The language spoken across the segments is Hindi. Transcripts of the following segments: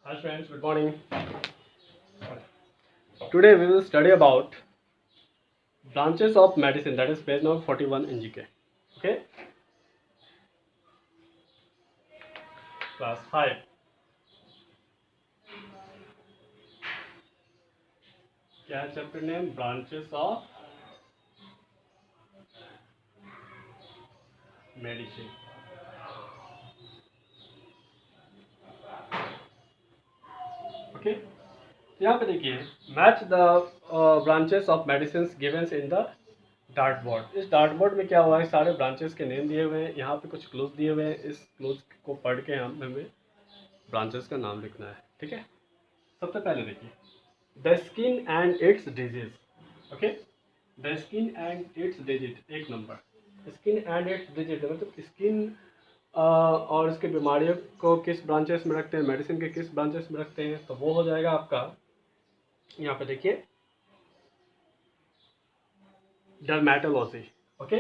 Hi friends, good morning. Today we will study about branches of medicine, that is page number 41 in GK. Okay, class 5. क्या है chapter name? Branches of medicine. Okay, यहाँ पे देखिए, match the branches of medicine given in the dart board. इस डार्ट बोर्ड में क्या हुआ है, सारे ब्रांचेस के नेम दिए हुए हैं. यहाँ पे कुछ क्लोज दिए हुए हैं. इस क्लोज को पढ़ के हमें ब्रांचेस का नाम लिखना है. ठीक है, सबसे पहले देखिए the skin and its disease. Okay, the skin and its digit, एक number. Skin and its digit मतलब स्किन और इसके बीमारियों को किस ब्रांचेस में रखते हैं, मेडिसिन के किस ब्रांचेस में रखते हैं, तो वो हो जाएगा आपका. यहाँ पे देखिए डर्मेटोलॉजी. ओके,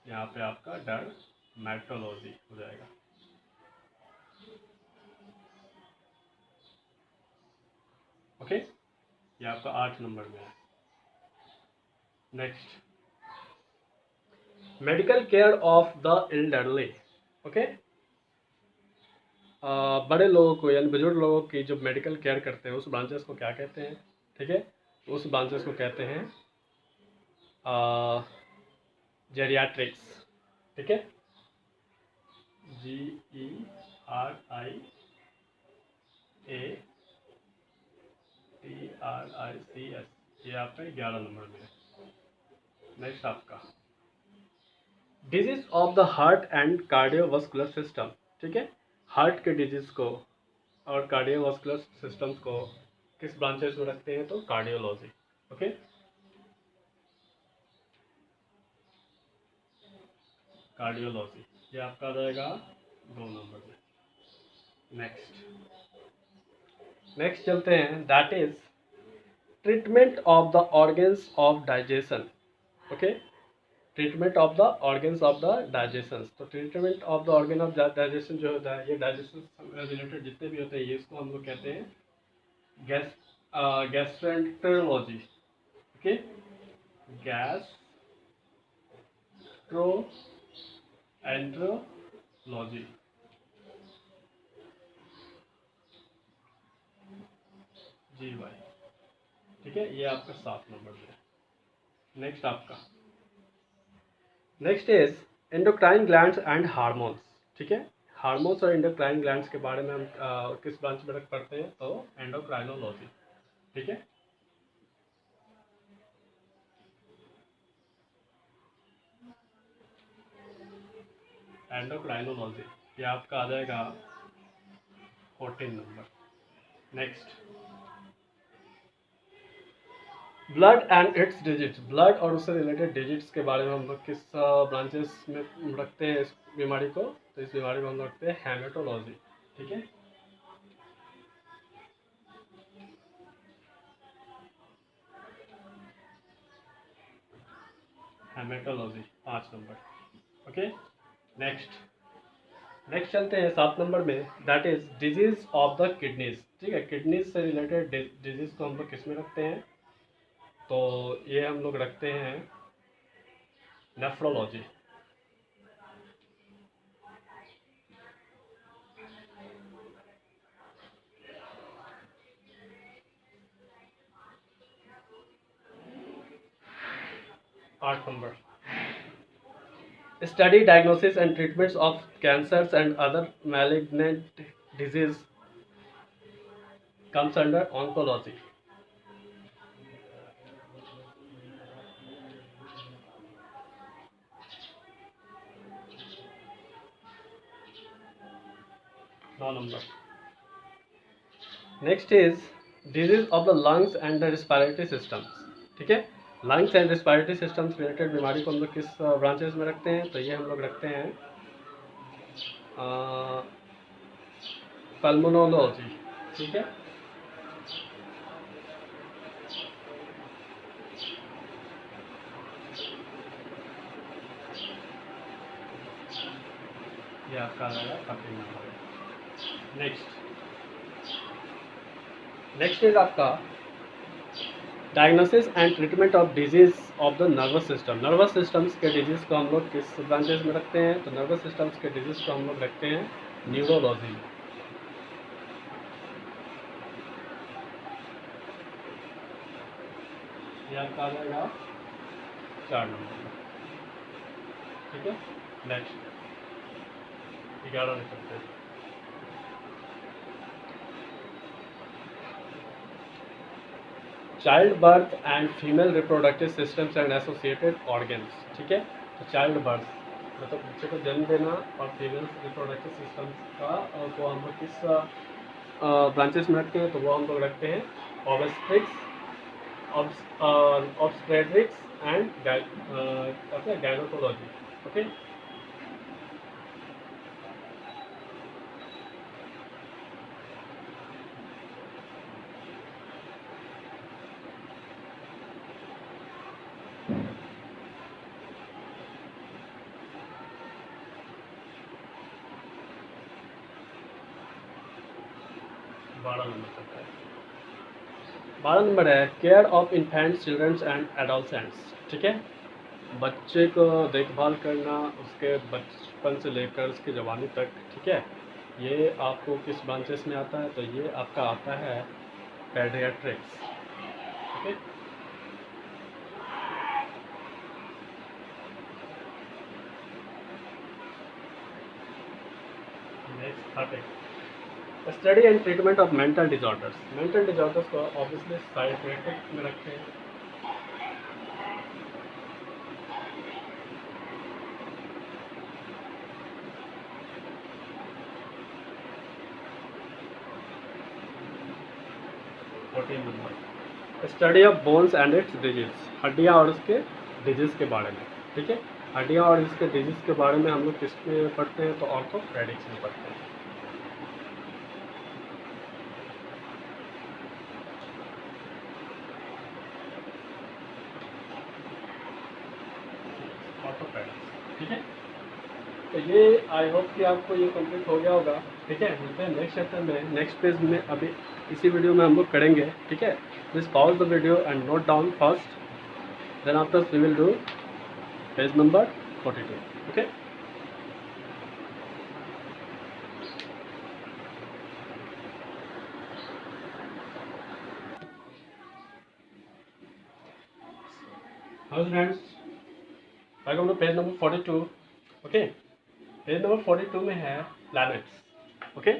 यहाँ पे आपका डर्मेटोलॉजी हो जाएगा. ओके, ये आपका 8 नंबर में है. Next, medical care of the elderly. Okay, बड़े लोगों को यानी बुजुर्ग लोगों की जो मेडिकल केयर करते हैं उस ब्रांचेस को क्या कहते हैं? ठीक है, उस ब्रांचेस को कहते हैं जेरियाट्रिक्स. ठीक है, GERIATRICS, ये आपका 11 नंबर में है. नेक्स्ट आपका disease of the heart and cardiovascular system. ठीक है, हार्ट के डिजीज को और कार्डियोवास्कुलर सिस्टम्स को किस ब्रांचेस में रखते हैं? तो कार्डियोलॉजी. ओके, कार्डियोलॉजी ये आपका आ जाएगा 2 नंबर में. नेक्स्ट चलते हैं, that is treatment of the organs of digestion. Okay, treatment of the organs of the digestion. तो treatment of the organ of digestion जो होता है, ये डाइजेशन रिलेटेड जितने भी होते हैं, ये इसको हम लोग कहते हैं गैस्ट्रोएंटरोलॉजी. Okay, gastroenterology. GY. ठीक है, ये आपका 7 नंबर में है. Next is endocrine glands and hormones. ठीक है, हार्मोन्स और एंडोक्राइन ग्लैंड्स के बारे में हम किस ब्रांच में रख पढ़ते हैं? तो एंडोक्राइनोलॉजी. ठीक है, एंडोक्राइनोलॉजी ये आपका आ जाएगा 14 number. Next, blood and it's digits. Blood और उससे रिलेटेड डिजिट्स के बारे में हम लोग किस ब्रांचेस में रखते हैं इस बीमारी को? तो इस बीमारी को हम लोग रखते हैं हेमेटोलॉजी. ठीक है, हेमेटोलॉजी 5 नंबर. ओके, नेक्स्ट चलते हैं 7 नंबर में, that is disease of the kidneys. ठीक है, किडनीज से रिलेटेड डिजीज को हम लोग किस में रखते हैं? तो ये हम लोग रखते हैं nephrology. 8 number. Study diagnosis and treatments of cancers and other malignant disease comes under oncology. No number. Next is disease of the lungs and the respiratory systems. ठीक है, lungs and respiratory systems related बीमारी को हम लोग किस ब्रांचेस में रखते हैं? तो ये हम लोग रखते हैं पल्मोनोलॉजी. ठीक है, ये आपका आ जाएगा 13 नंबर. नेक्स्ट, नेक्स्ट इज आपका diagnosis and treatment of disease of the nervous system. Nervous systems के डिजीज को हम लोग किस ब्रांचेस में रखते हैं? तो नर्वस सिस्टम्स के डिजीज को हम लोग रखते हैं न्यूरोलॉजी। ये आपका आ जाएगा 4 नंबर। ठीक है, नेक्स्ट 11 लिख सकते हैं। Child birth and female reproductive systems and associated organs. ठीक है, तो चाइल्ड बर्थ मतलब बच्चे को जन्म देना और फीमेल रिप्रोडक्टिव सिस्टम्स का को हम लोग किस ब्रांचेस में रखते हैं? तो वो हम लोग रखते हैं obstetrics, obstetrics and gynaecology. Okay, बारह नंबर तक है। 12 नंबर है care of infants, children's and adolescents. ठीक है, बच्चे को देखभाल करना उसके बचपन से लेकर उसकी जवानी तक। ठीक है, ये आपको किस ब्रांचेस में आता है? तो ये आपका आता है paediatrics. Okay, next 30 study and treatment of mental disorders. Mental disorders को ऑब्वियसली साइकियाट्रिक में रखते हैं। Study of bones and its disease, हड्डियाँ और उसके डिजीज के बारे में। ठीक है, हड्डियाँ और इसके डिजीज के बारे में हम लोग किस में पढ़ते हैं? तो ऑर्थोपेडिक्स में पढ़ते हैं। ऑर्थोपेडिक्स। ठीक है, तो ये आई होप कि आपको ये कंप्लीट हो गया होगा। ठीक है, मिलते हैं नेक्स्ट चैप्टर में, नेक्स्ट पेज में। अभी इसी वीडियो में हम लोग करेंगे। ठीक है, please pause the video and note down first, then after we will do page number 42। Okay, hello friends, welcome to page number 42। Okay, page number 42 में है प्लैनेट्स। ओके,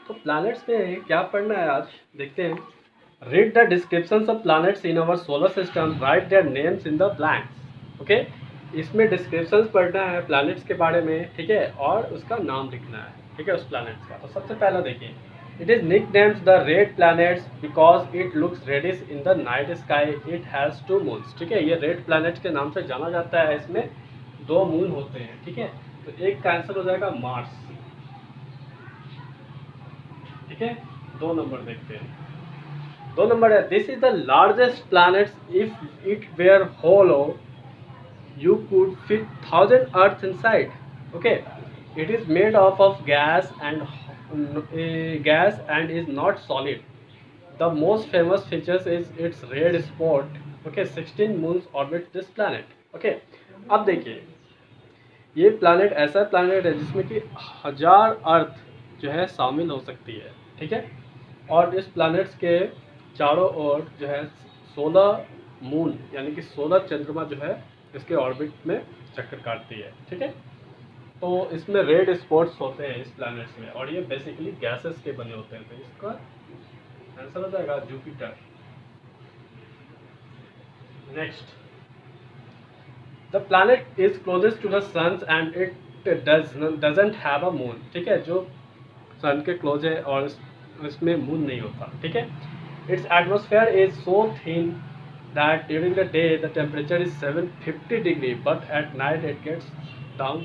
तो प्लैनेट्स में क्या पढ़ना है आज देखते हैं। Read the descriptions of planets in our solar system, write their names in the blanks. Okay, इसमें डिस्क्रिप्शंस पढ़ना है प्लैनेट्स के बारे में। ठीक है, और उसका नाम लिखना है। ठीक है, उस प्लैनेट्स का। तो सबसे पहला देखिए, it is nicknamed the red planets because it looks reddish in the night sky, it has 2 moons. ठीक है, ये रेड प्लैनेट्स के नाम से जाना जाता है। इसमें 2 मून होते हैं। ठीक है, तो एक का आंसर हो जाएगा मार्स। ठीक है, 2 नंबर देखते हैं। 2 नंबर है, this is the largest planets, if it were hollow you could fit 1000 earths inside. Okay, it is made of gas and is not solid. The most famous features is its red spot. Okay, 16 moons orbit this planet. Okay, अब देखिए, ये प्लानट ऐसा प्लानट है जिसमें कि 1000 अर्थ जो है शामिल हो सकती है। ठीक है, और इस प्लानट्स के चारों ओर जो है 16 मून यानी कि 16 चंद्रमा जो है इसके ऑर्बिट में चक्कर काटती है। ठीक है, तो इसमें रेड स्पॉट्स होते हैं इस प्लैनेट्स में, और ये बेसिकली गैसेस के बने होते हैं। तो इसका आंसर हो जाएगा Jupiter. Next, the planet is closest to the sun and it doesn't have a moon. ठीक है, जो सन के क्लोज है और इसमें मून नहीं होता। ठीक है, it's atmosphere is so thin that during the day the temperature is 750 degree but at night it gets down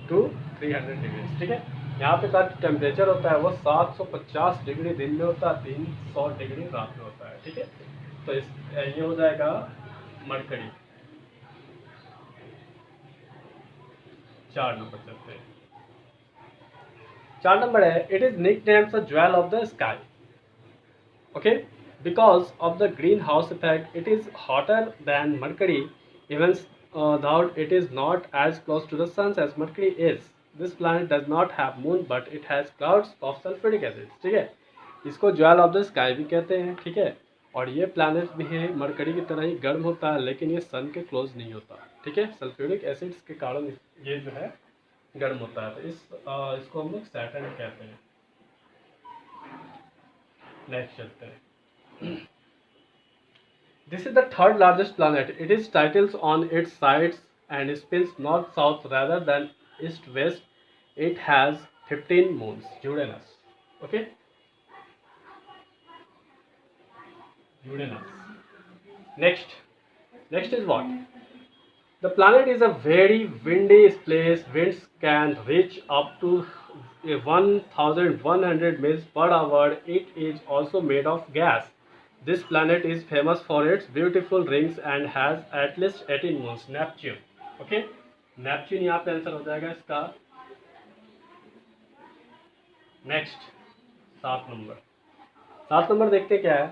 to 300 degrees। ठीक है, यहाँ पे का टेम्परेचर होता है वो 750 डिग्री दिन में होता है, 300 डिग्री रात में होता है। ठीक है, तो ये हो जाएगा मरकरी। 4 नंबर चलते हैं। 4 नंबर है, it is nicknamed the jewel of the sky. Okay, Because of the greenhouse effect, it is hotter than Mercury, even though it is not as close to the sun as Mercury is. This planet does not have moon, but it has clouds of sulfuric acid. ठीक है, इसको ज्वेल ऑफ द स्काई भी कहते हैं। ठीक है, और ये प्लैनेट भी है मरकरी की तरह ही गर्म होता है, लेकिन ये सन के क्लोज नहीं होता। ठीक है, सल्फ्यूरिक एसिड्स के कारण ये जो है गर्म होता है। तो इसको हम लोग सैटर्न कहते हैं। नेक्स्ट चलते हैं। This is the third largest planet. It is titles on its sides and spins north-south rather than east-west. It has 15 moons. Uranus. Okay. Uranus. Next. Next is what? The planet is a very windy place. Winds can reach up to 1,100 miles per hour. It is also made of gas. This planet is famous for its beautiful rings and has at least 18 moons. Neptune. Okay, Neptune यहाँ पे आंसर हो जाएगा इसका। नेक्स्ट 7 नंबर देखते क्या है।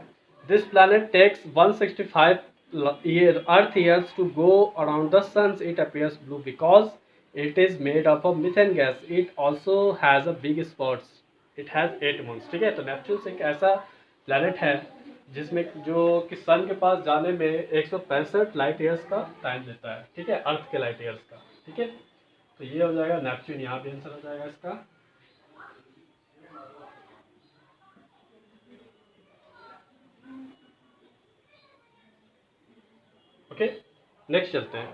This planet takes 165 Earth years to go around the sun. It appears blue because it is made up of methane gas. It also has a big spots. It has 8 moons. ठीक है, तो नेपच्यून एक ऐसा प्लैनेट है जिसमें जो कि सन के पास जाने में 165 लाइट ईयर्स का टाइम लेता है। ठीक है, अर्थ के लाइट ईयर्स का। ठीक है, तो ये हो जाएगा नेपच्यून, यहाँ भी आंसर हो जाएगा इसका। ओके, नेक्स्ट चलते हैं।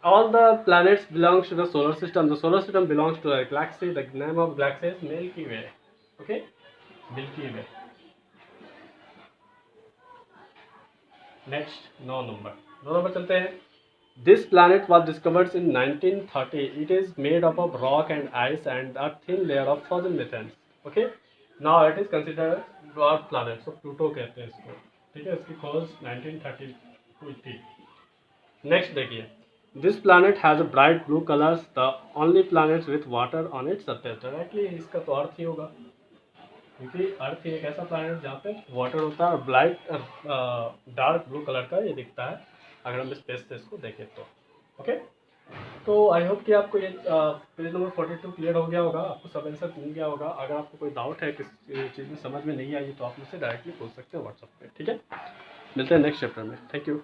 All the planets belongs to the solar system. The solar system belongs to the galaxy. The name of galaxy is Milky Way. Okay, Milky Way. Next 9 number चलते हैं। This planet was discovered in 1930। It is made up of rock and ice and a thin layer of frozen methane. Okay, now it is considered dwarf planet. So Pluto कहते हैं इसको। ठीक है, इसकी खोज 1930 हुई थी। नेक्स्ट देखिए, this planet has a bright blue colours, the only planet with water on its surface. Directly इसका तो अर्थ ही होगा, क्योंकि अर्थ एक ऐसा प्लैनेट जहाँ पे वाटर होता है और ब्लाइट डार्क ब्लू कलर का ये दिखता है अगर हम स्पेस से इसको देखें तो। ओके, तो आई होप कि आपको ये पेज नंबर 42 क्लियर हो गया होगा, आपको सब आंसर मिल गया होगा। अगर आपको कोई डाउट है किसी चीज़ में समझ में नहीं आई तो आप मुझसे डायरेक्टली पूछ सकते हैं व्हाट्सएप पे। ठीक है, मिलते हैं नेक्स्ट चैप्टर में। Thank you.